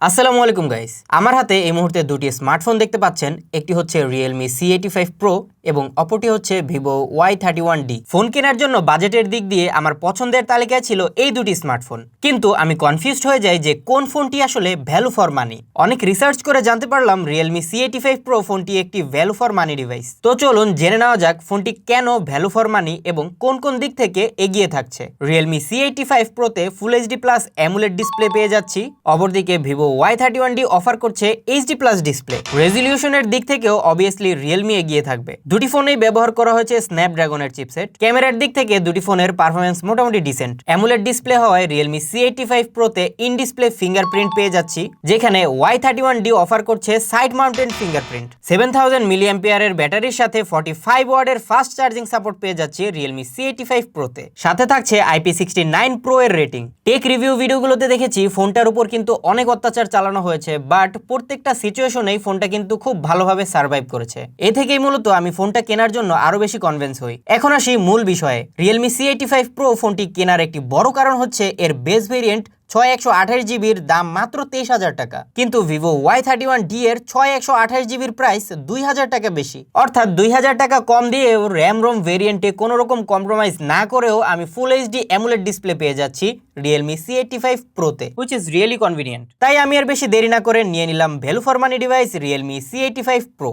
আসসালামু আলাইকুম গাইস, আমার হাতে এই মুহূর্তে দুটি স্মার্টফোন দেখতে পাচ্ছেন। একটি হচ্ছে Realme C85 Pro এবং অপরটি হচ্ছে Vivo Y31D। ফোন কেনার জন্য বাজেটের দিক দিয়ে আমার পছন্দের তালিকায় ছিল এই দুটি স্মার্টফোন, কিন্তু আমি কনফিউজড হয়ে যাই যে কোন ফোনটি আসলে ভ্যালু ফর মানি। অনেক রিসার্চ করে জানতে পারলাম Realme C85 Pro ফোনটি একটি ভ্যালু ফর মানি ডিভাইস। তো চলুন জেনে নেওয়া যাক ফোনটি কেন ভ্যালু ফর মানি এবং কোন কোন দিক থেকে এগিয়ে থাকছে। Realme C85 Pro তে full HD plus AMOLED display পেয়ে যাচ্ছি, অপরদিকে Vivo Y31D অফার করছে এইচডি প্লাস ডিসপ্লে। রেজলিউশনের দিক থেকেও অবভিয়াসলি রিয়েলমি এগিয়ে থাকবে। দুটি ফোনেই ব্যবহার করা হয়েছে স্ন্যাপড্রাগনের চিপসেট। ক্যামেরার দিক থেকে দুটি ফোনের পারফরম্যান্স মোটামুটি ডিসেন্ট। অ্যামোলেড ডিসপ্লে হওয়ায় Realme C85 Pro তে ইন ডিসপ্লে ফিঙ্গারপ্রিন্ট পেয়ে যাচ্ছি, যেখানে Y31D অফার করছে সাইড মাউন্টেড ফিঙ্গারপ্রিন্ট। 7000 mAh এর ব্যাটারির সাথে 45 ওয়াটের ফাস্ট চার্জিং সাপোর্ট পেয়ে যাচ্ছে Realme C85 Pro তে। সাথে থাকছে IP69 Pro এর রেটিং। টেক রিভিউ ভিডিওগুলোতে দেখেছি ফোনটার উপর কিন্তু অনেক অত্যাচার চালানো হয়েছে, বাট প্রত্যেকটা সিচুয়েশনেই ফোনটা কিন্তু খুব ভালোভাবে সার্ভাইভ করেছে। এ থেকেই মূলত আমি ফোনটা কেনার জন্য আরো বেশি কনভিন্স হই। এখন আসি মূল বিষয়ে। Realme C85 Pro ফোনটি কেনার একটি বড় কারণ হচ্ছে এর বেস ভেরিয়েন্ট 6128 জিবির দাম মাত্র 23,000 টাকা, কিন্তু Vivo Y31D এর 6128 জিবির প্রাইস 2000 টাকা বেশি। অর্থাৎ 2000 টাকা কম দিয়েও র্যাম রোম ভেরিয়েন্টে কোনো রকম কম্প্রোমাইজ না করেও আমি ফুল এইচডি অ্যামোলেড ডিসপ্লে পেয়ে যাচ্ছি Realme C85 Pro তে, which is really convenient। তাই আমি আর বেশি দেরি না করে নিয়ে নিলাম value for money device Realme C85 Pro।